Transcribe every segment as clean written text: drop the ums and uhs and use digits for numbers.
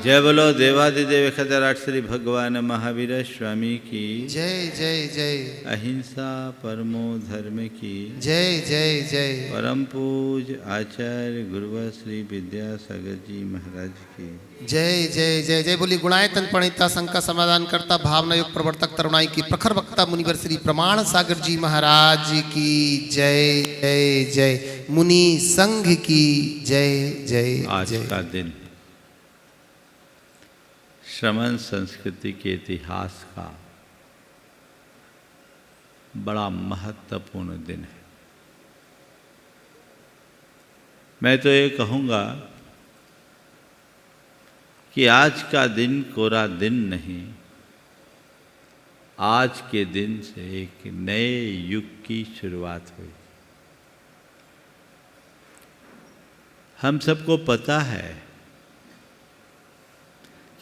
जय बोलो देवादिदेव खतराट श्री भगवान महावीर स्वामी की जय जय जय। अहिंसा परमो धर्म की जय जय जय। परम पूज आचार्य गुरुवर श्री विद्यासागर जी महाराज की जय जय जय जय। बोली गुणायतन प्रणीता शंका समाधान करता भावना युग प्रवर्तक तरुणाई की प्रखर वक्ता मुनिवर श्री प्रमाण सागर जी महाराज की जय जय जय। मुनि संघ की जय जय। आज का दिन श्रमण संस्कृति के इतिहास का बड़ा महत्वपूर्ण दिन है। मैं तो ये कहूँगा कि आज का दिन कोरा दिन नहीं, आज के दिन से एक नए युग की शुरुआत हुई। हम सबको पता है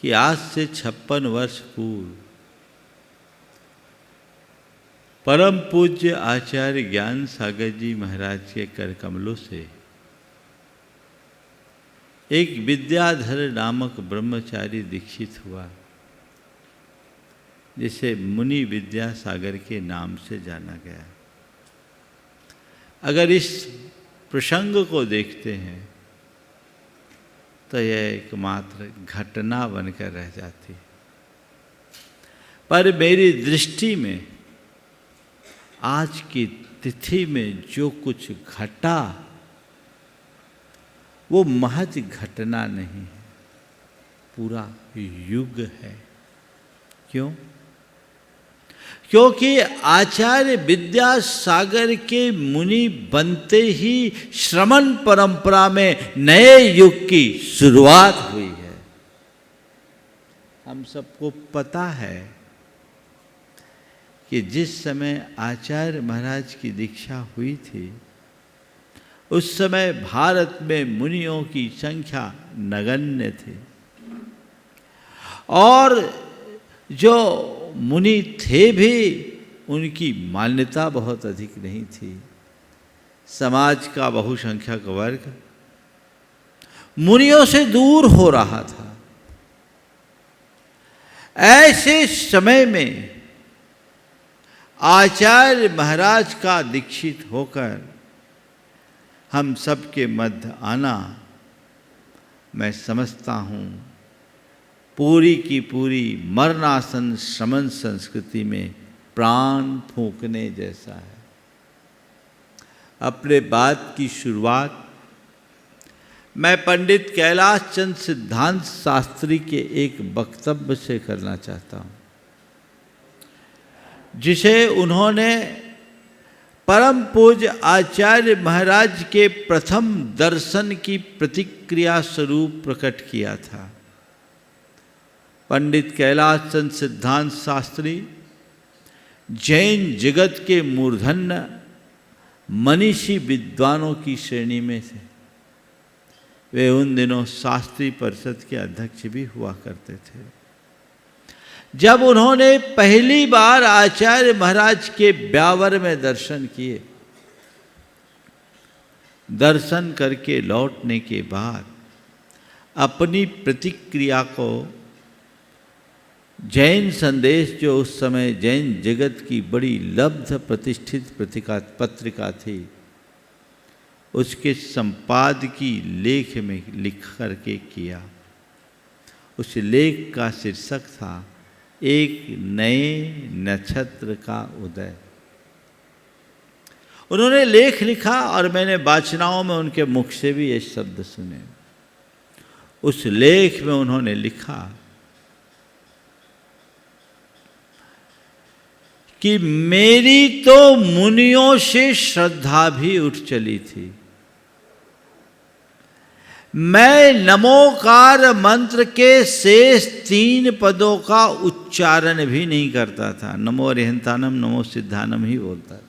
कि आज से 56 वर्ष पूर्व परम पूज्य आचार्य ज्ञान सागर जी महाराज के कर कमलों से एक विद्याधर नामक ब्रह्मचारी दीक्षित हुआ, जिसे मुनि विद्यासागर के नाम से जाना गया। अगर इस प्रसंग को देखते हैं तो यह एकमात्र घटना बनकर रह जाती है, पर मेरी दृष्टि में आज की तिथि में जो कुछ घटा वो महज घटना नहीं है, पूरा युग है। क्यों? क्योंकि आचार्य विद्यासागर के मुनि बनते ही श्रमण परंपरा में नए युग की शुरुआत हुई है। हम सबको पता है कि जिस समय आचार्य महाराज की दीक्षा हुई थी उस समय भारत में मुनियों की संख्या नगण्य थी, और जो मुनि थे भी उनकी मान्यता बहुत अधिक नहीं थी। समाज का बहुसंख्यक वर्ग मुनियों से दूर हो रहा था। ऐसे समय में आचार्य महाराज का दीक्षित होकर हम सबके मध्य आना, मैं समझता हूँ पूरी की पूरी मरणासन श्रमण संस्कृति में प्राण फूंकने जैसा है। अपने बात की शुरुआत मैं पंडित कैलाश चंद्र सिद्धांत शास्त्री के एक वक्तव्य से करना चाहता हूँ, जिसे उन्होंने परम पूज्य आचार्य महाराज के प्रथम दर्शन की प्रतिक्रिया स्वरूप प्रकट किया था। पंडित कैलाश चंद्र सिद्धांत शास्त्री जैन जगत के मूर्धन्य मनीषी विद्वानों की श्रेणी में थे। वे उन दिनों शास्त्री परिषद के अध्यक्ष भी हुआ करते थे। जब उन्होंने पहली बार आचार्य महाराज के ब्यावर में दर्शन किए, दर्शन करके लौटने के बाद अपनी प्रतिक्रिया को जैन संदेश, जो उस समय जैन जगत की बड़ी लब्ध प्रतिष्ठित पत्रिका थी, उसके संपादकीय लेख में लिख करके किया। उस लेख का शीर्षक था एक नए नक्षत्र का उदय। उन्होंने लेख लिखा और मैंने वाचनाओं में उनके मुख से भी ये शब्द सुने। उस लेख में उन्होंने लिखा कि मेरी तो मुनियों से श्रद्धा भी उठ चली थी। मैं नमोकार मंत्र के शेष 3 पदों का उच्चारण भी नहीं करता था। नमो अरिहंतानम नमो सिद्धानम ही बोलता था।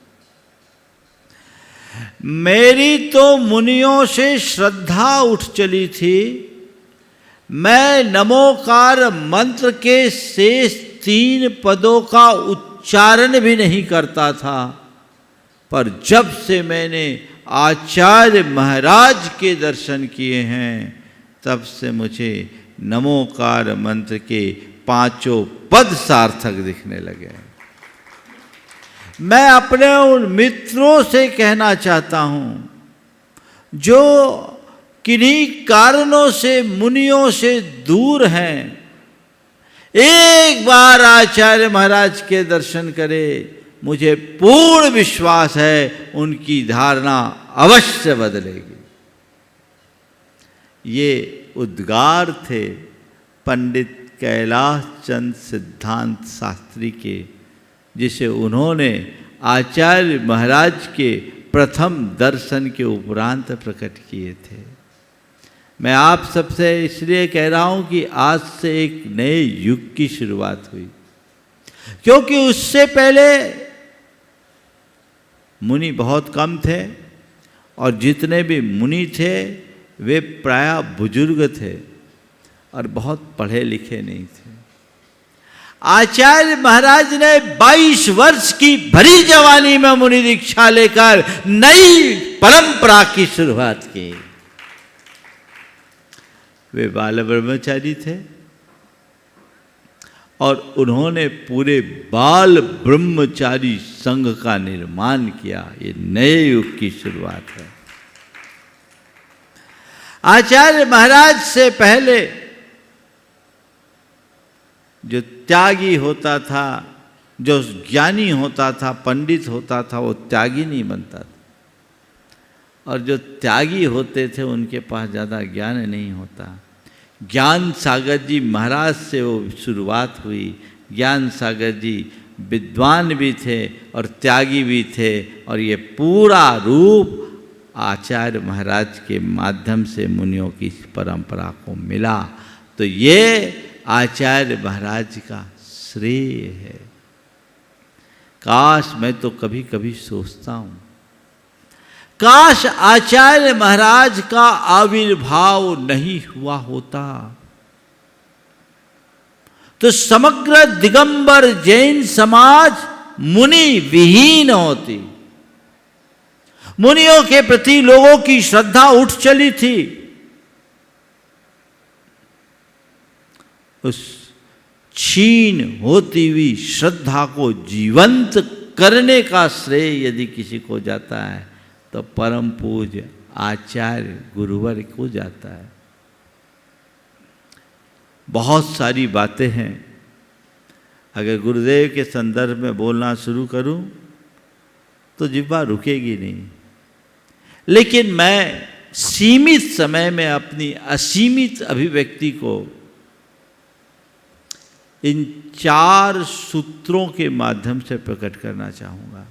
मेरी तो मुनियों से श्रद्धा उठ चली थी। मैं नमोकार मंत्र के शेष 3 पदों का उच्चारण भी नहीं करता था, पर जब से मैंने आचार्य महाराज के दर्शन किए हैं तब से मुझे नमोकार मंत्र के 5 पद सार्थक दिखने लगे। मैं अपने उन मित्रों से कहना चाहता हूं जो किन्हीं कारणों से मुनियों से दूर हैं, एक बार आचार्य महाराज के दर्शन करें, मुझे पूर्ण विश्वास है उनकी धारणा अवश्य बदलेगी। ये उद्गार थे पंडित कैलाश चंद सिद्धांत शास्त्री के, जिसे उन्होंने आचार्य महाराज के प्रथम दर्शन के उपरांत प्रकट किए थे। मैं आप सबसे इसलिए कह रहा हूं कि आज से एक नए युग की शुरुआत हुई, क्योंकि उससे पहले मुनि बहुत कम थे और जितने भी मुनि थे वे प्रायः बुजुर्ग थे और बहुत पढ़े लिखे नहीं थे। आचार्य महाराज ने 22 वर्ष की भरी जवानी में मुनि दीक्षा लेकर नई परंपरा की शुरुआत की। वे बाल ब्रह्मचारी थे और उन्होंने पूरे बाल ब्रह्मचारी संघ का निर्माण किया। ये नए युग की शुरुआत है। आचार्य महाराज से पहले जो त्यागी होता था, जो ज्ञानी होता था, पंडित होता था, वो त्यागी नहीं बनता था, और जो त्यागी होते थे उनके पास ज़्यादा ज्ञान नहीं होता। ज्ञान सागर जी महाराज से वो शुरुआत हुई। ज्ञान सागर जी विद्वान भी थे और त्यागी भी थे, और ये पूरा रूप आचार्य महाराज के माध्यम से मुनियों की परंपरा को मिला। तो ये आचार्य महाराज का श्रेय है। काश, मैं तो कभी कभी सोचता हूं, काश आचार्य महाराज का आविर्भाव नहीं हुआ होता तो समग्र दिगंबर जैन समाज मुनि विहीन होती। मुनियों के प्रति लोगों की श्रद्धा उठ चली थी। उस क्षीण होती हुई श्रद्धा को जीवंत करने का श्रेय यदि किसी को जाता है तो परम पूज्य आचार्य गुरुवर को जाता है। बहुत सारी बातें हैं, अगर गुरुदेव के संदर्भ में बोलना शुरू करूं तो जिह्वा रुकेगी नहीं, लेकिन मैं सीमित समय में अपनी असीमित अभिव्यक्ति को इन 4 सूत्रों के माध्यम से प्रकट करना चाहूँगा।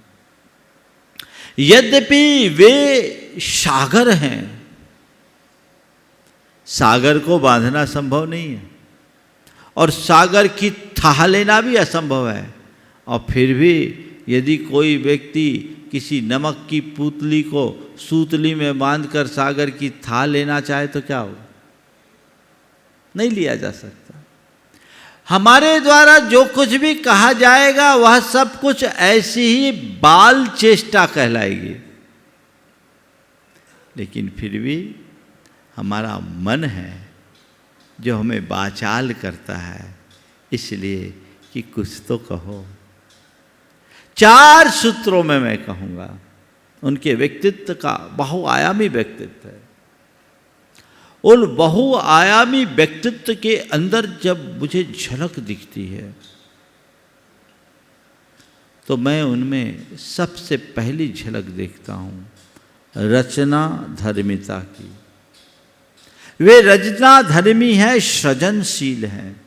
यद्यपि वे सागर हैं, सागर को बांधना संभव नहीं है और सागर की थाह लेना भी असंभव है, और फिर भी यदि कोई व्यक्ति किसी नमक की पुतली को सूतली में बांधकर सागर की थाह लेना चाहे तो क्या होगा? नहीं लिया जा सकता। हमारे द्वारा जो कुछ भी कहा जाएगा वह सब कुछ ऐसी ही बाल चेष्टा कहलाएगी, लेकिन फिर भी हमारा मन है जो हमें बाचाल करता है, इसलिए कि कुछ तो कहो। 4 सूत्रों में मैं कहूँगा। उनके व्यक्तित्व का बहुआयामी व्यक्तित्व है। उन बहुआयामी व्यक्तित्व के अंदर जब मुझे झलक दिखती है तो मैं उनमें सबसे पहली झलक देखता हूँ रचना धर्मिता की। वे रचना धर्मी है, सृजनशील हैं।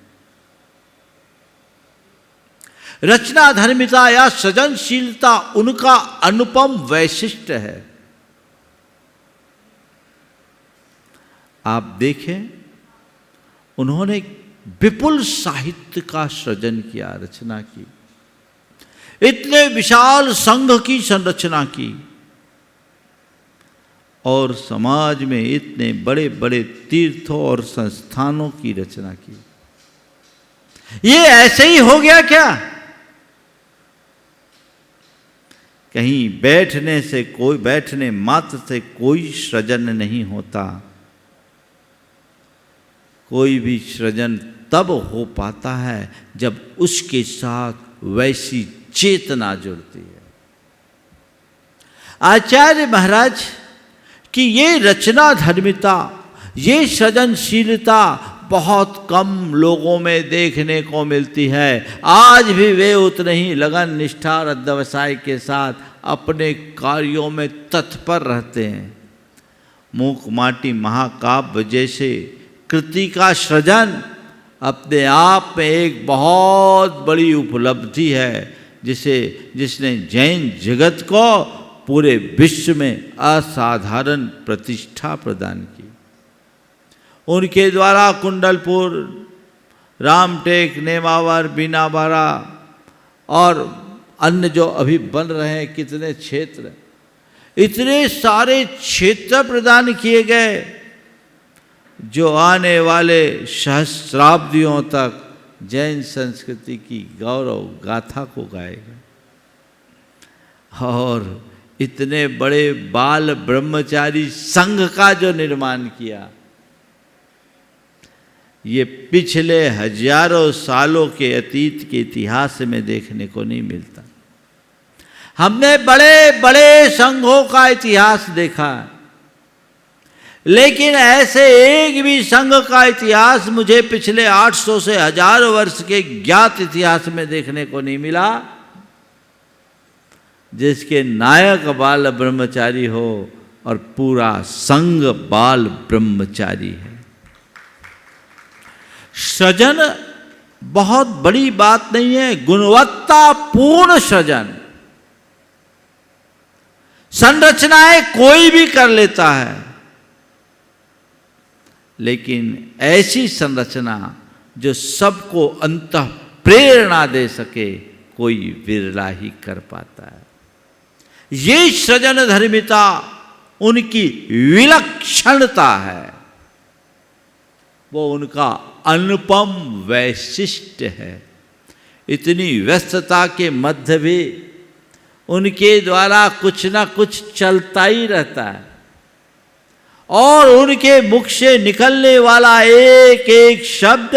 रचना धर्मिता या सृजनशीलता उनका अनुपम वैशिष्ट है। आप देखें, उन्होंने विपुल साहित्य का सृजन किया, रचना की, इतने विशाल संघ की संरचना की और समाज में इतने बड़े बड़े तीर्थों और संस्थानों की रचना की। ये ऐसे ही हो गया क्या? कहीं बैठने मात्र से कोई सृजन नहीं होता, कोई भी सृजन तब हो पाता है जब उसके साथ वैसी चेतना जुड़ती है। आचार्य महाराज की ये रचना धर्मिता, ये सृजनशीलता बहुत कम लोगों में देखने को मिलती है। आज भी वे उतने ही लगन, निष्ठा और अध्यवसाय के साथ अपने कार्यों में तत्पर रहते हैं। मूक माटी महाकाव्य जैसे कृति का सृजन अपने आप में एक बहुत बड़ी उपलब्धि है, जिसने जैन जगत को पूरे विश्व में असाधारण प्रतिष्ठा प्रदान की। उनके द्वारा कुंडलपुर, रामटेक, नेमावर, बीनाबारा और अन्य जो अभी बन रहे हैं कितने क्षेत्र, इतने सारे क्षेत्र प्रदान किए गए जो आने वाले सहस्राब्दियों तक जैन संस्कृति की गौरव गाथा को गाएगा। और इतने बड़े बाल ब्रह्मचारी संघ का जो निर्माण किया, ये पिछले हजारों सालों के अतीत के इतिहास में देखने को नहीं मिलता। हमने बड़े बड़े संघों का इतिहास देखा, लेकिन ऐसे एक भी संघ का इतिहास मुझे पिछले 800 से 1000 वर्ष के ज्ञात इतिहास में देखने को नहीं मिला जिसके नायक बाल ब्रह्मचारी हो और पूरा संघ बाल ब्रह्मचारी है। सृजन बहुत बड़ी बात नहीं है, गुणवत्तापूर्ण सृजन। संरचनाएं कोई भी कर लेता है, लेकिन ऐसी संरचना जो सबको अंतः प्रेरणा दे सके, कोई विरला ही कर पाता है। ये सृजन धर्मिता उनकी विलक्षणता है, वो उनका अनुपम वैशिष्ट्य है। इतनी व्यस्तता के मध्य भी उनके द्वारा कुछ ना कुछ चलता ही रहता है, और उनके मुख से निकलने वाला एक एक शब्द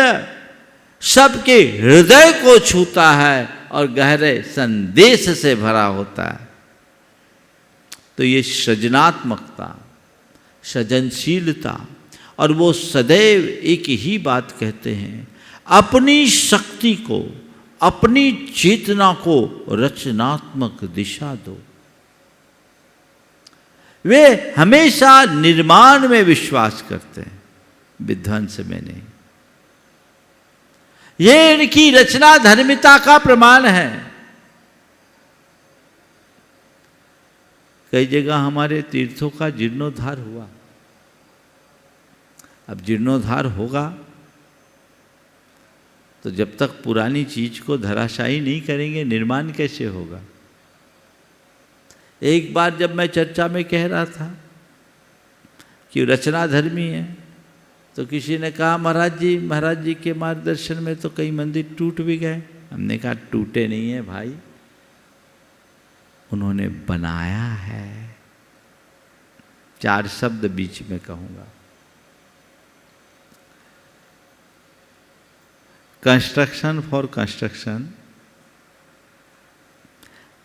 सबके हृदय को छूता है और गहरे संदेश से भरा होता है। तो ये सृजनात्मकता, सृजनशीलता, और वो सदैव एक ही बात कहते हैं, अपनी शक्ति को, अपनी चेतना को रचनात्मक दिशा दो। वे हमेशा निर्माण में विश्वास करते हैं, विध्वंस में नहीं। ये इनकी रचना धर्मिता का प्रमाण है। कई जगह हमारे तीर्थों का जीर्णोद्धार हुआ। अब जीर्णोद्धार होगा तो जब तक पुरानी चीज को धराशायी नहीं करेंगे, निर्माण कैसे होगा? एक बार जब मैं चर्चा में कह रहा था कि रचना धर्मी है, तो किसी ने कहा महाराज जी के मार्गदर्शन में तो कई मंदिर टूट भी गए। हमने कहा टूटे नहीं है भाई, उन्होंने बनाया है। 4 शब्द बीच में कहूंगा। Construction for construction,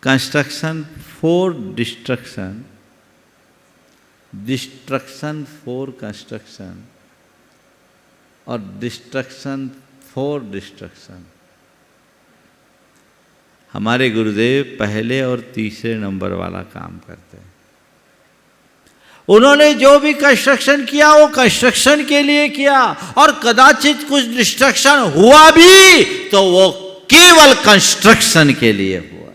construction for destruction, destruction for construction और डिस्ट्रक्शन फॉर डिस्ट्रक्शन। हमारे गुरुदेव पहले और तीसरे नंबर वाला काम करते हैं। उन्होंने जो भी कंस्ट्रक्शन किया वो कंस्ट्रक्शन के लिए किया, और कदाचित कुछ डिस्ट्रक्शन हुआ भी तो वो केवल कंस्ट्रक्शन के लिए हुआ।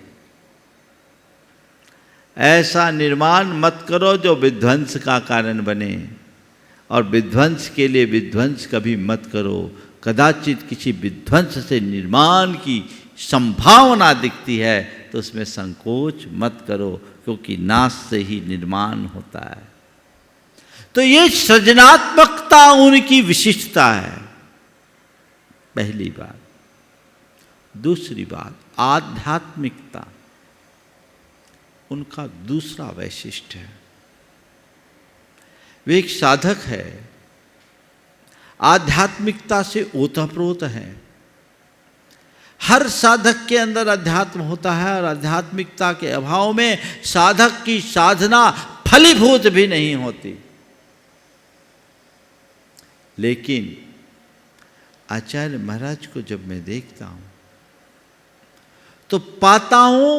ऐसा निर्माण मत करो जो विध्वंस का कारण बने, और विध्वंस के लिए विध्वंस कभी मत करो। कदाचित किसी विध्वंस से निर्माण की संभावना दिखती है तो उसमें संकोच मत करो, क्योंकि नाश से ही निर्माण होता है। तो ये सृजनात्मकता उनकी विशिष्टता है, पहली बात। दूसरी बात, आध्यात्मिकता उनका दूसरा वैशिष्ट्य है। वे एक साधक है। आध्यात्मिकता से ओतप्रोत हैं। हर साधक के अंदर अध्यात्म होता है और आध्यात्मिकता के अभाव में साधक की साधना फलीभूत भी नहीं होती। लेकिन आचार्य महाराज को जब मैं देखता हूं तो पाता हूं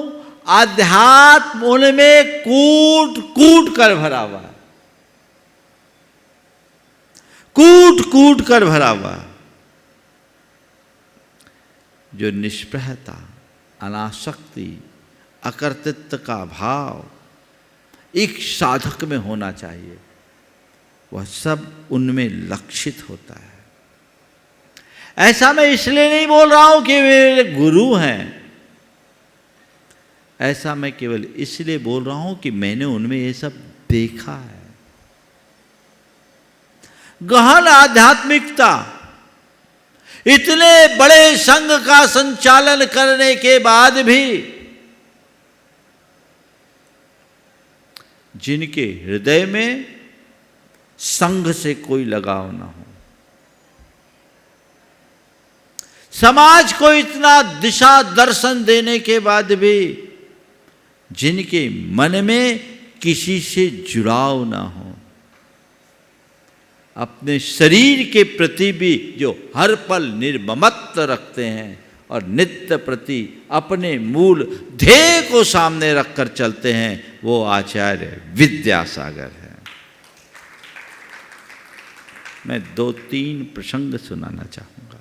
आध्यात्म उनमें कूट कूट कर भरा हुआ है, कूट कूट कर भरा हुआ है। जो निष्प्रहता, अनासक्ति, अकर्तृत्व का भाव एक साधक में होना चाहिए, वह सब उनमें लक्षित होता है। ऐसा मैं इसलिए नहीं बोल रहा हूं कि वे गुरु हैं, ऐसा मैं केवल इसलिए बोल रहा हूं कि मैंने उनमें ये सब देखा है। गहन आध्यात्मिकता, इतने बड़े संघ का संचालन करने के बाद भी जिनके हृदय में संघ से कोई लगाव ना हो, समाज को इतना दिशा दर्शन देने के बाद भी जिनके मन में किसी से जुड़ाव ना हो, अपने शरीर के प्रति भी जो हर पल निर्ममत्व रखते हैं और नित्य प्रति अपने मूल ध्येय को सामने रखकर चलते हैं, वो आचार्य विद्यासागर है। मैं 2-3 प्रसंग सुनाना चाहूंगा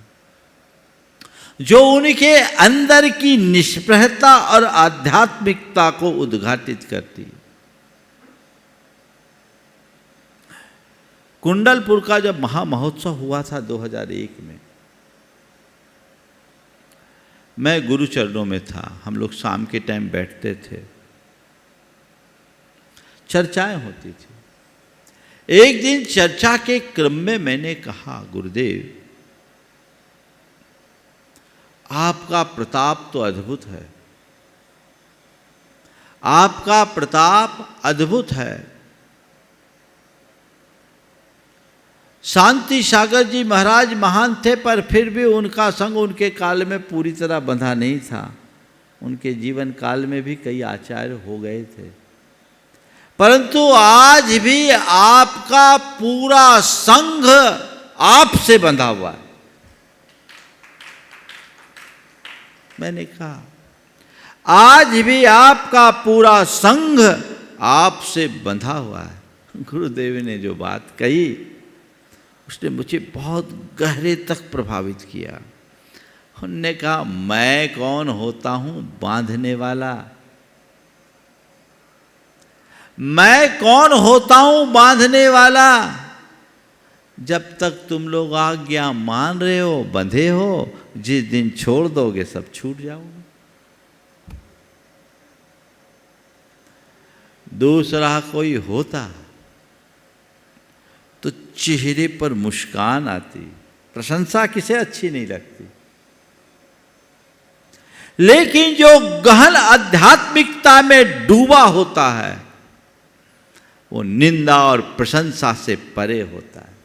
जो उनके अंदर की निष्प्रहता और आध्यात्मिकता को उद्घाटित करती है। कुंडलपुर का जब महामहोत्सव हुआ था 2001 में, मैं गुरु चरणों में था। हम लोग शाम के टाइम बैठते थे, चर्चाएं होती थी। एक दिन चर्चा के क्रम में मैंने कहा, गुरुदेव आपका प्रताप तो अद्भुत है, आपका प्रताप अद्भुत है। शांति सागर जी महाराज महान थे, पर फिर भी उनका संग उनके काल में पूरी तरह बंधा नहीं था। उनके जीवन काल में भी कई आचार्य हो गए थे, परंतु आज भी आपका पूरा संघ आपसे बंधा हुआ है। मैंने कहा आज भी आपका पूरा संघ आपसे बंधा हुआ है। गुरुदेव ने जो बात कही उसने मुझे बहुत गहरे तक प्रभावित किया। उन्होंने कहा मैं कौन होता हूं बांधने वाला, मैं कौन होता हूं बांधने वाला। जब तक तुम लोग आज्ञा मान रहे हो, बंधे हो, जिस दिन छोड़ दोगे सब छूट जाओगे। दूसरा कोई होता तो चेहरे पर मुस्कान आती, प्रशंसा किसे अच्छी नहीं लगती। लेकिन जो गहन आध्यात्मिकता में डूबा होता है वो निंदा और प्रशंसा से परे होता है।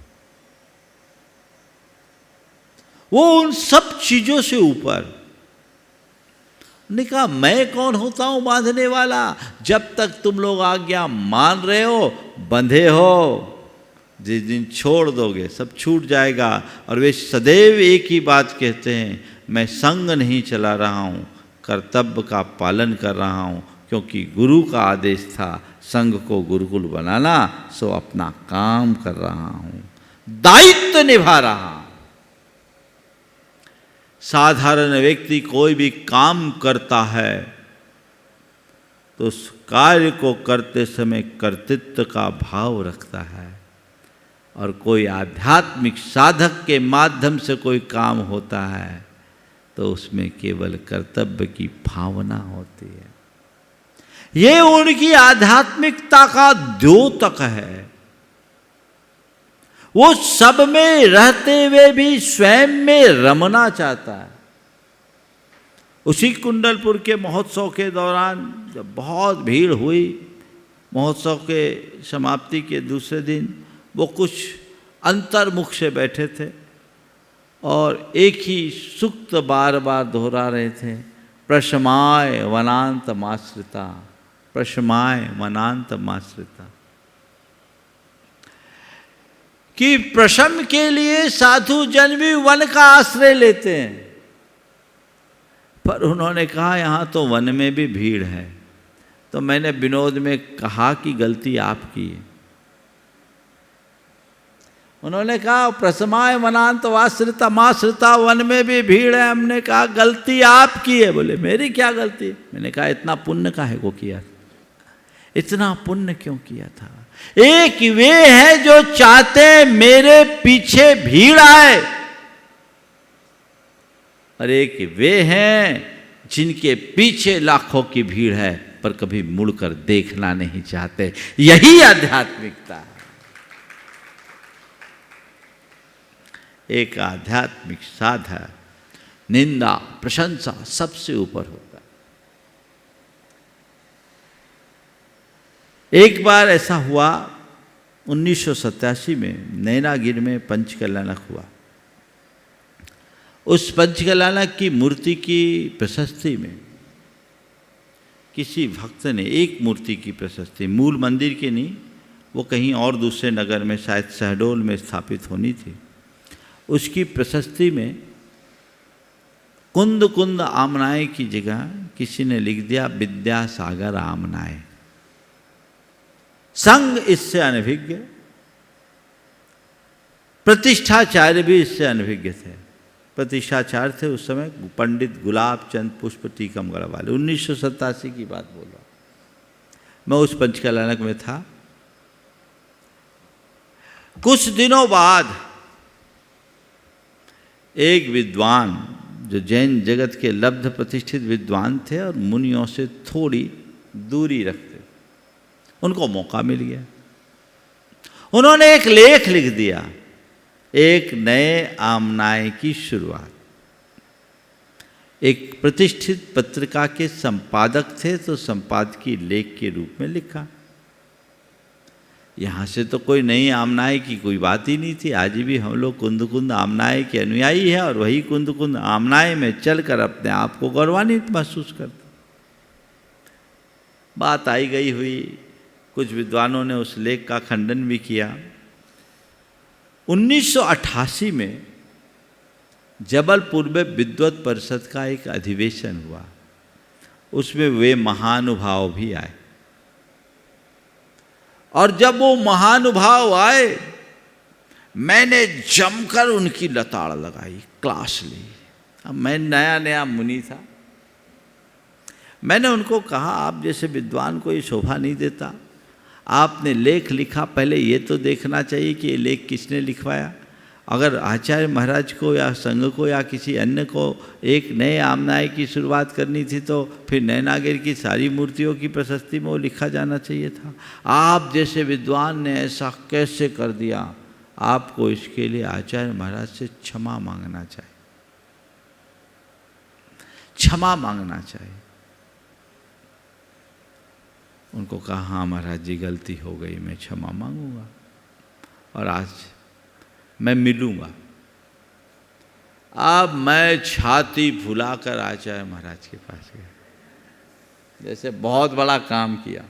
वो उन सब चीजों से ऊपर। ने कहा मैं कौन होता हूं बांधने वाला, जब तक तुम लोग आज्ञा मान रहे हो, बंधे हो, जिस दिन छोड़ दोगे सब छूट जाएगा। और वे सदैव एक ही बात कहते हैं, मैं संग नहीं चला रहा हूं, कर्तव्य का पालन कर रहा हूं, क्योंकि गुरु का आदेश था संघ को गुरुकुल बनाना, सो अपना काम कर रहा हूं, दायित्व निभा रहा हूं। साधारण व्यक्ति कोई भी काम करता है तो उस कार्य को करते समय कर्तृत्व का भाव रखता है, और कोई आध्यात्मिक साधक के माध्यम से कोई काम होता है तो उसमें केवल कर्तव्य की भावना होती है। ये उनकी आध्यात्मिकता का द्योतक है। वो सब में रहते हुए भी स्वयं में रमना चाहता है। उसी कुंडलपुर के महोत्सव के दौरान जब बहुत भीड़ हुई, महोत्सव के समाप्ति के दूसरे दिन वो कुछ अंतर्मुख से बैठे थे और एक ही सूक्त बार बार दोहरा रहे थे, प्रशमाय वनांत माश्रिता, प्रशमाय वनांत माश्रिता। कि प्रशम के लिए साधु जन भी वन का आश्रय लेते हैं, पर उन्होंने कहा यहाँ तो वन में भी भीड़ है। तो मैंने विनोद में कहा कि गलती आपकी है। उन्होंने कहा प्रसमाय वनांत वाश्रिता माश्रिता, वन में भी भीड़ है। हमने कहा गलती आपकी है। बोले मेरी क्या गलती? मैंने कहा इतना पुण्य काहे को किया, इतना पुण्य क्यों किया था? एक वे है जो चाहते मेरे पीछे भीड़ आए, और एक वे हैं जिनके पीछे लाखों की भीड़ है पर कभी मुड़कर देखना नहीं चाहते। यही आध्यात्मिकता है। एक आध्यात्मिक साधक निंदा प्रशंसा सबसे ऊपर होता है। एक बार ऐसा हुआ 1987 में नैनागिर में पंचकल्याणक हुआ। उस पंचकल्याणक की मूर्ति की प्रशस्ति में किसी भक्त ने एक मूर्ति की प्रशस्ति, मूल मंदिर की नहीं, वो कहीं और दूसरे नगर में शायद शहडोल में स्थापित होनी थी, उसकी प्रशस्ति में कुंद कुंद आमनाए की जगह किसी ने लिख दिया विद्यासागर आमनाए। संग इससे अनभिज्ञ, प्रतिष्ठाचार्य भी इससे अनभिज्ञ थे। प्रतिष्ठाचार्य थे उस समय पंडित गुलाब चंद पुष्प टीकमगढ़ वाले। 1987 की बात बोल रहा हूं। मैं उस पंचकल्याणक में था। कुछ दिनों बाद एक विद्वान जो जैन जगत के लब्ध प्रतिष्ठित विद्वान थे और मुनियों से थोड़ी दूरी रखते, उनको मौका मिल गया। उन्होंने एक लेख लिख दिया, एक नए आमनाए की शुरुआत। एक प्रतिष्ठित पत्रिका के संपादक थे तो संपादकीय लेख के रूप में लिखा। यहाँ से तो कोई नई आमनाए की कोई बात ही नहीं थी। आज भी हम लोग कुंद कुंद आमनाए के अनुयायी हैं और वही कुंद कुंद आमनाए में चलकर अपने आप को गौरवान्वित महसूस करते। बात आई गई हुई, कुछ विद्वानों ने उस लेख का खंडन भी किया। 1988 में जबलपुर में विद्वत परिषद का एक अधिवेशन हुआ। उसमें वे महानुभाव भी आए, और जब वो महानुभाव आए मैंने जमकर उनकी लताड़ लगाई, क्लास ली। अब मैं नया नया मुनि था। मैंने उनको कहा आप जैसे विद्वान को ये शोभा नहीं देता। आपने लेख लिखा, पहले ये तो देखना चाहिए कि ये लेख किसने लिखवाया। अगर आचार्य महाराज को या संघ को या किसी अन्य को एक नए आमनाए की शुरुआत करनी थी तो फिर नैनागिर की सारी मूर्तियों की प्रशस्ति में वो लिखा जाना चाहिए था। आप जैसे विद्वान ने ऐसा कैसे कर दिया? आपको इसके लिए आचार्य महाराज से क्षमा मांगना चाहिए, क्षमा मांगना चाहिए। उनको कहा हाँ महाराज जी गलती हो गई, मैं क्षमा मांगूंगा और आज मैं मिलूंगा। अब मैं छाती फुलाकर आचार्य महाराज के पास गया, जैसे बहुत बड़ा काम किया।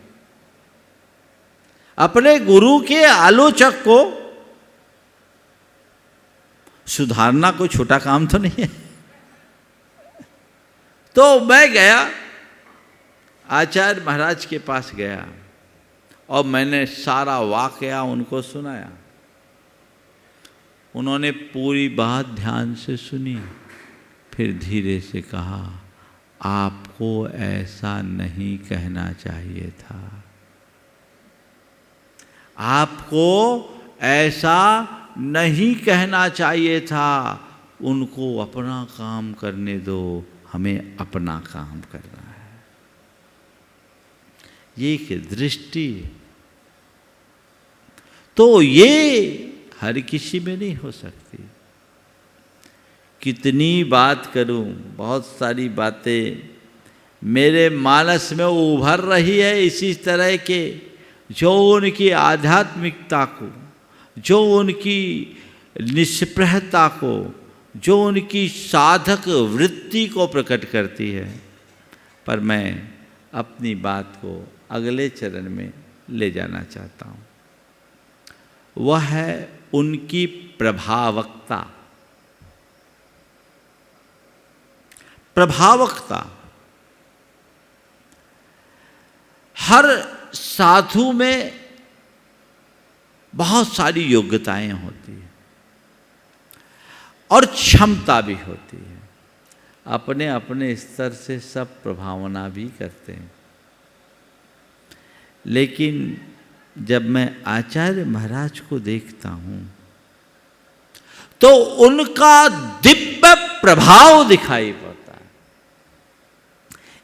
अपने गुरु के आलोचक को सुधारना कोई छोटा काम तो नहीं है। तो मैं गया, आचार्य महाराज के पास गया और मैंने सारा वाकया उनको सुनाया। उन्होंने पूरी बात ध्यान से सुनी, फिर धीरे से कहा आपको ऐसा नहीं कहना चाहिए था, आपको ऐसा नहीं कहना चाहिए था। उनको अपना काम करने दो, हमें अपना काम करना है। ये एक दृष्टि, तो ये हर किसी में नहीं हो सकती। कितनी बात करूं, बहुत सारी बातें मेरे मानस में उभर रही है इसी तरह के, जो उनकी आध्यात्मिकता को, जो उनकी निष्प्रहता को, जो उनकी साधक वृत्ति को प्रकट करती है। पर मैं अपनी बात को अगले चरण में ले जाना चाहता हूँ। वह है उनकी प्रभावकता। प्रभावकता। हर साधु में बहुत सारी योग्यताएं होती हैं और क्षमता भी होती है। अपने अपने स्तर से सब प्रभावना भी करते हैं। लेकिन जब मैं आचार्य महाराज को देखता हूं तो उनका दिव्य प्रभाव दिखाई पड़ता है।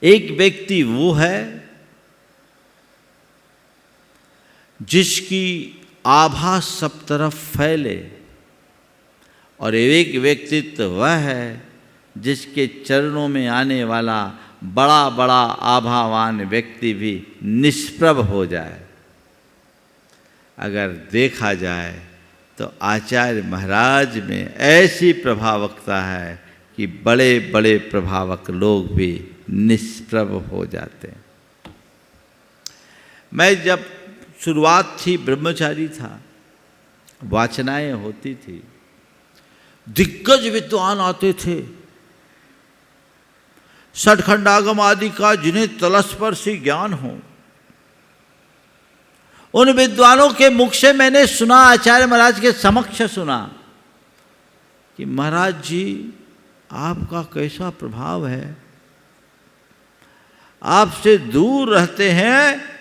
एक व्यक्ति वो है जिसकी आभा सब तरफ फैले, और एक व्यक्तित्व वह है जिसके चरणों में आने वाला बड़ा बड़ा आभावान व्यक्ति भी निष्प्रभ हो जाए। अगर देखा जाए तो आचार्य महाराज में ऐसी प्रभावकता है कि बड़े बड़े प्रभावक लोग भी निष्प्रभ हो जाते हैं। मैं जब शुरुआत थी, ब्रह्मचारी था, वाचनाएं होती थी, दिग्गज विद्वान आते थे, षटखंडागम आदि का जिन्हें तलस्पर्शी ज्ञान हो, उन विद्वानों के मुख से मैंने सुना, आचार्य महाराज के समक्ष सुना कि महाराज जी आपका कैसा प्रभाव है, आपसे दूर रहते हैं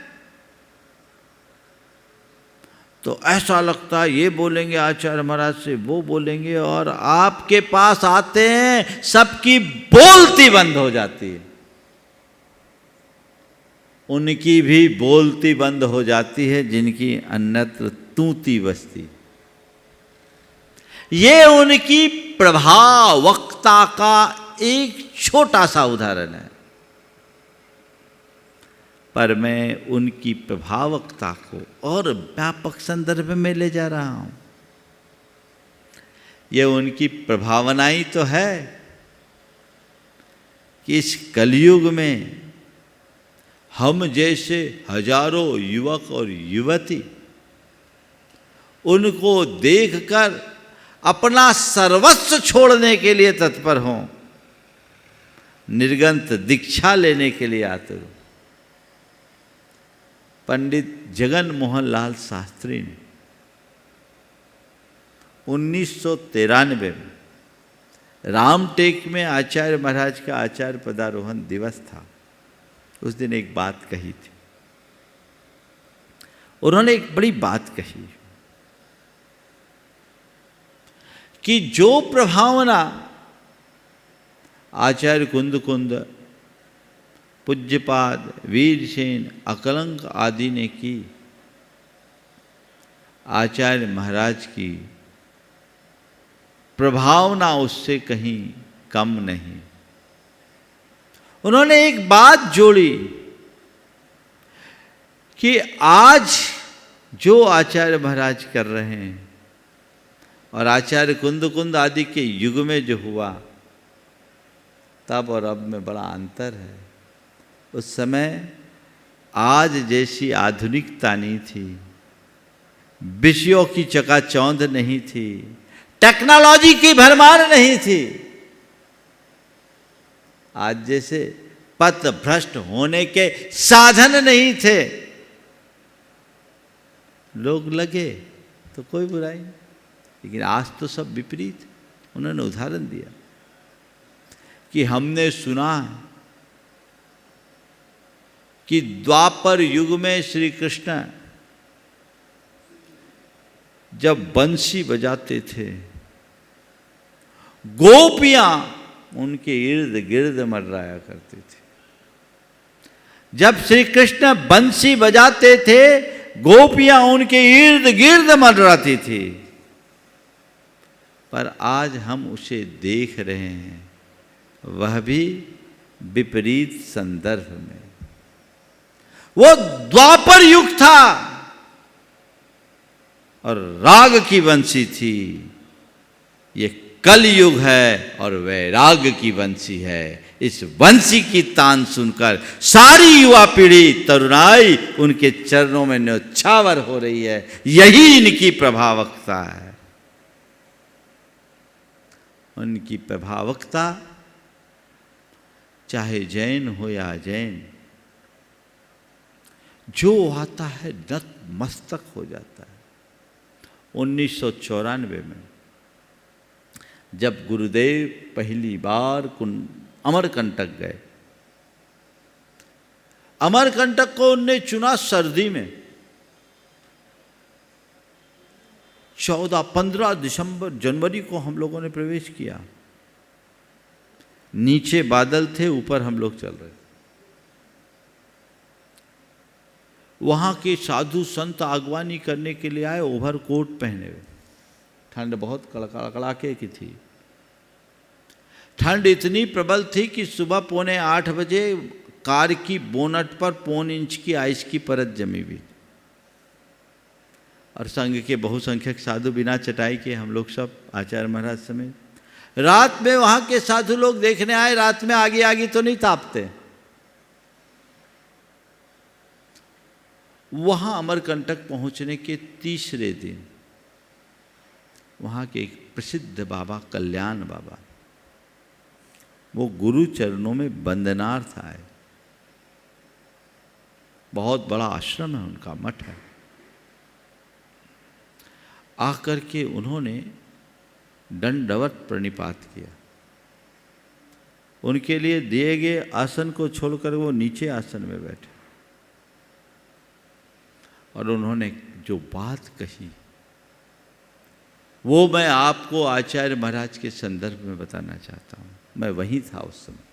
तो ऐसा लगता है ये बोलेंगे आचार्य महाराज से, वो बोलेंगे, और आपके पास आते हैं सबकी बोलती बंद हो जाती है, उनकी भी बोलती बंद हो जाती है जिनकी अन्यत्र तूती बसती। ये उनकी प्रभावकता का एक छोटा सा उदाहरण है। पर मैं उनकी प्रभावकता को और व्यापक संदर्भ में ले जा रहा हूं। ये उनकी प्रभावनाई तो है कि इस कलयुग में हम जैसे हजारों युवक और युवती उनको देखकर अपना सर्वस्व छोड़ने के लिए तत्पर हों, निर्गंत दीक्षा लेने के लिए आतुर। पंडित जगन मोहन लाल शास्त्री ने 1993 में रामटेक में आचार्य महाराज का आचार्य पदारोहण दिवस था। उस दिन एक बात कही थी। उन्होंने एक बड़ी बात कही कि जो प्रभावना आचार्य कुंद पूज्यपाद वीरसेन अकलंक आदि ने की, आचार्य महाराज की प्रभावना उससे कहीं कम नहीं। उन्होंने एक बात जोड़ी कि आज जो आचार्य महाराज कर रहे हैं और आचार्य कुंद आदि के युग में जो हुआ, तब और अब में बड़ा अंतर है। उस समय आज जैसी आधुनिकता नहीं थी, विषयों की चकाचौंध नहीं थी, टेक्नोलॉजी की भरमार नहीं थी। आज जैसे पथ भ्रष्ट होने के साधन नहीं थे। लोग लगे तो कोई बुराई नहीं, लेकिन आज तो सब विपरीत। उन्होंने उदाहरण दिया कि हमने सुना कि द्वापर युग में श्री कृष्ण जब बंसी बजाते थे, गोपियां उनके इर्द गिर्द मंडराया करती थी। जब श्री कृष्ण बंसी बजाते थे, गोपियां उनके इर्द गिर्द मंडराती थी। पर आज हम उसे देख रहे हैं, वह भी विपरीत संदर्भ में। वो द्वापर युग था, और राग की बंसी थी। ये कलयुग है और वैराग्य की बंसी है। इस बंसी की तान सुनकर सारी युवा पीढ़ी तरुणाई उनके चरणों में न्योछावर हो रही है। यही इनकी प्रभावकता है। उनकी प्रभावकता चाहे जैन हो या अजैन, जो आता है नतमस्तक हो जाता है। 1994 में जब गुरुदेव पहली बार अमरकंटक गए, अमरकंटक को उनने चुना सर्दी में। 15 जनवरी को हम लोगों ने प्रवेश किया। नीचे बादल थे, ऊपर हम लोग चल रहे थे। वहां के साधु संत आगवानी करने के लिए आए, ओवरकोट पहने हुए। ठंड बहुत कड़ाके की थी। ठंड इतनी प्रबल थी कि सुबह 7:45 बजे कार की बोनट पर 1.25 इंच की आइस की परत जमी हुई, और संघ के बहुसंख्यक साधु बिना चटाई के हम लोग सब, आचार्य महाराज समेत। रात में वहां के साधु लोग देखने आए। रात में आगे आगे तो नहीं तापते। वहां अमरकंटक पहुंचने के तीसरे दिन वहां के एक प्रसिद्ध बाबा कल्याण बाबा, वो गुरु चरणों में वंदनार्थ आए। बहुत बड़ा आश्रम है उनका, मठ है। आकर के उन्होंने दंडवत प्रणिपात किया। उनके लिए दिए गए आसन को छोड़कर वो नीचे आसन में बैठे, और उन्होंने जो बात कही वो मैं आपको आचार्य महाराज के संदर्भ में बताना चाहता हूँ। मैं वहीं था उस समय।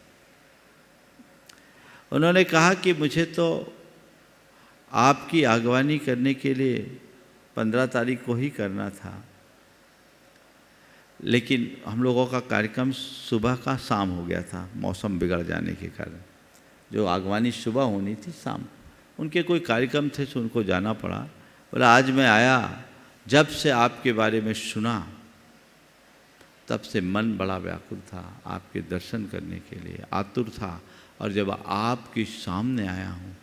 उन्होंने कहा कि मुझे तो आपकी आगवानी करने के लिए 15 तारीख को ही करना था, लेकिन हम लोगों का कार्यक्रम सुबह का शाम हो गया था, मौसम बिगड़ जाने के कारण। जो आगवानी सुबह होनी थी, शाम उनके कोई कार्यक्रम थे, तो उनको जाना पड़ा। बोला आज मैं आया, जब से आपके बारे में सुना तब से मन बड़ा व्याकुल था, आपके दर्शन करने के लिए आतुर था। और जब आपके सामने आया हूँ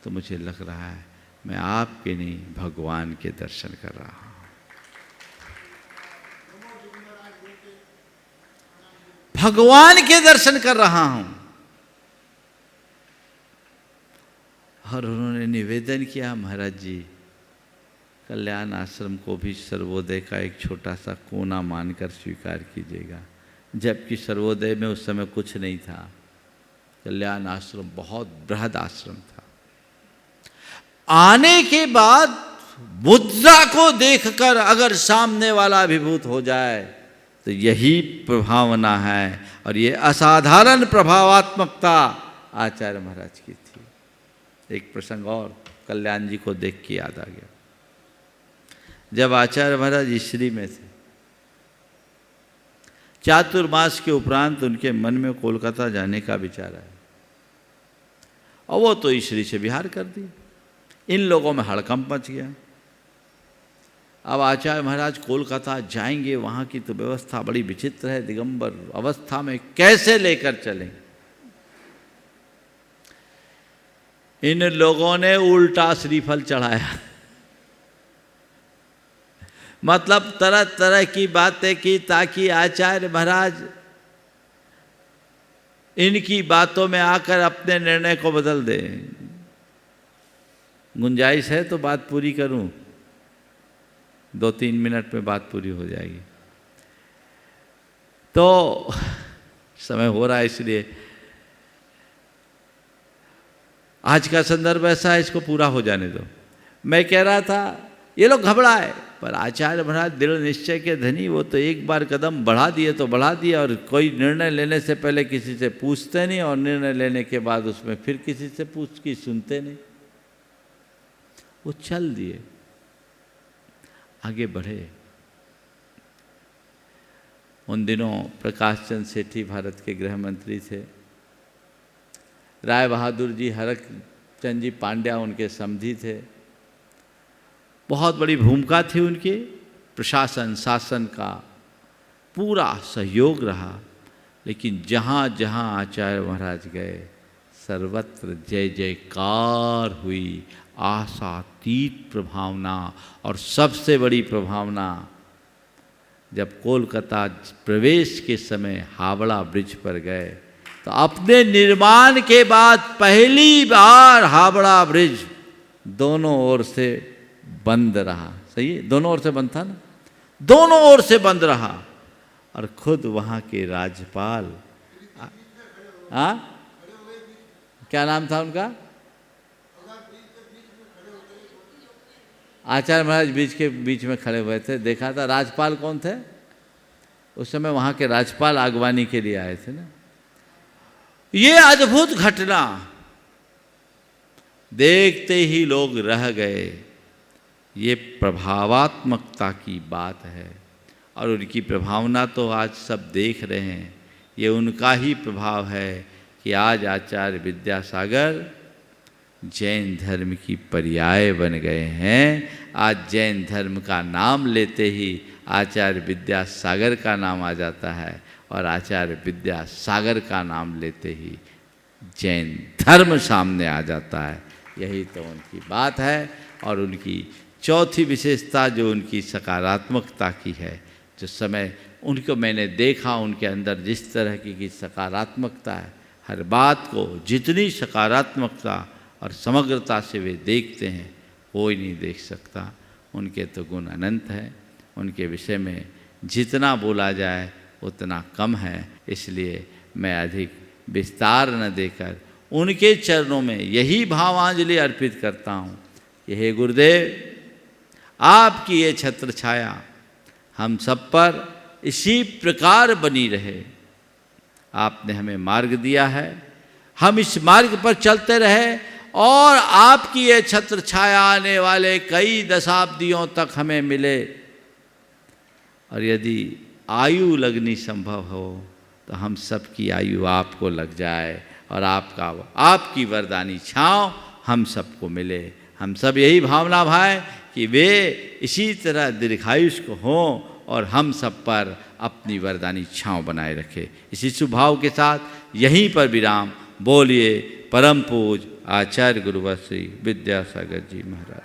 तो मुझे लग रहा है मैं आपके नहीं, भगवान के दर्शन कर रहा हूँ। भगवान के दर्शन कर रहा हूँ। और उन्होंने निवेदन किया, महाराज जी कल्याण आश्रम को भी सर्वोदय का एक छोटा सा कोना मानकर स्वीकार कीजिएगा। जबकि सर्वोदय में उस समय कुछ नहीं था। कल्याण आश्रम बहुत बृहद आश्रम था। आने के बाद मुद्रा को देखकर अगर सामने वाला अभिभूत हो जाए तो यही प्रभावना है, और ये असाधारण प्रभावात्मकता आचार्य महाराज की थी। एक प्रसंग और कल्याण जी को देख के याद आ गया। जब आचार्य महाराज ईश्वरी में थे, चातुर्मास के उपरांत उनके मन में कोलकाता जाने का विचार आया, और वो तो ईश्वरी से बिहार कर दी। इन लोगों में हड़कंप मच गया। अब आचार्य महाराज कोलकाता जाएंगे, वहाँ की तो व्यवस्था बड़ी विचित्र है, दिगंबर अवस्था में कैसे लेकर चलें। इन लोगों ने उल्टा श्रीफल चढ़ाया। मतलब तरह तरह की बातें की ताकि आचार्य महाराज इनकी बातों में आकर अपने निर्णय को बदल दें। गुंजाइश है तो बात पूरी करूं, 2-3 मिनट में बात पूरी हो जाएगी। तो समय हो रहा है, इसलिए आज का संदर्भ ऐसा है, इसको पूरा हो जाने दो। मैं कह रहा था ये लोग घबराए, पर आचार्य महाराज दृढ़ निश्चय के धनी, वो तो एक बार कदम बढ़ा दिए तो बढ़ा दिया, और कोई निर्णय लेने से पहले किसी से पूछते नहीं, और निर्णय लेने के बाद उसमें फिर किसी से पूछ के सुनते नहीं। वो चल दिए, आगे बढ़े। उन दिनों प्रकाश चंद सेठी भारत के गृह मंत्री थे। राय बहादुर जी, हरक चंद जी पांड्या उनके समधी थे। बहुत बड़ी भूमिका थी उनके, प्रशासन शासन का पूरा सहयोग रहा। लेकिन जहाँ जहाँ आचार्य महाराज गए सर्वत्र जय जयकार हुई, आशातीत प्रभावना। और सबसे बड़ी प्रभावना, जब कोलकाता प्रवेश के समय हावड़ा ब्रिज पर गए तो अपने निर्माण के बाद पहली बार हावड़ा ब्रिज दोनों ओर से बंद रहा। सही है, दोनों ओर से बंद था ना, दोनों ओर से बंद रहा। और खुद वहाँ के राज्यपाल, क्या नाम था उनका, आचार्य महाराज बीच के बीच में खड़े हुए थे। देखा था राज्यपाल कौन थे उस समय, वहाँ के राज्यपाल आगवानी के लिए आए थे ना। ये अद्भुत घटना देखते ही लोग रह गए। ये प्रभावात्मकता की बात है और उनकी प्रभावना तो आज सब देख रहे हैं। ये उनका ही प्रभाव है कि आज आचार्य विद्यासागर जैन धर्म की पर्याय बन गए हैं। आज जैन धर्म का नाम लेते ही आचार्य विद्यासागर का नाम आ जाता है और आचार्य विद्यासागर का नाम लेते ही जैन धर्म सामने आ जाता है। यही तो उनकी बात है। और उनकी चौथी विशेषता जो उनकी सकारात्मकता की है, जो समय उनको मैंने देखा, उनके अंदर जिस तरह की सकारात्मकता है, हर बात को जितनी सकारात्मकता और समग्रता से वे देखते हैं कोई नहीं देख सकता। उनके तो गुण अनंत हैं, उनके विषय में जितना बोला जाए उतना कम है। इसलिए मैं अधिक विस्तार न देकर उनके चरणों में यही भावांजलि अर्पित करता हूँ कि हे गुरुदेव, आपकी ये छत्र छाया हम सब पर इसी प्रकार बनी रहे। आपने हमें मार्ग दिया है, हम इस मार्ग पर चलते रहे और आपकी ये छत्र छाया आने वाले कई दशाब्दियों तक हमें मिले। और यदि आयु लगनी संभव हो तो हम सबकी आयु आपको लग जाए और आपकी वरदानी छाँव हम सबको मिले। हम सब यही भावना भाएं कि वे इसी तरह दीर्घायुष को हों और हम सब पर अपनी वरदानी छाँव बनाए रखे। इसी सुभाव के साथ यहीं पर विराम। बोलिए परम पूज आचार्य गुरुवर श्री विद्यासागर जी महाराज।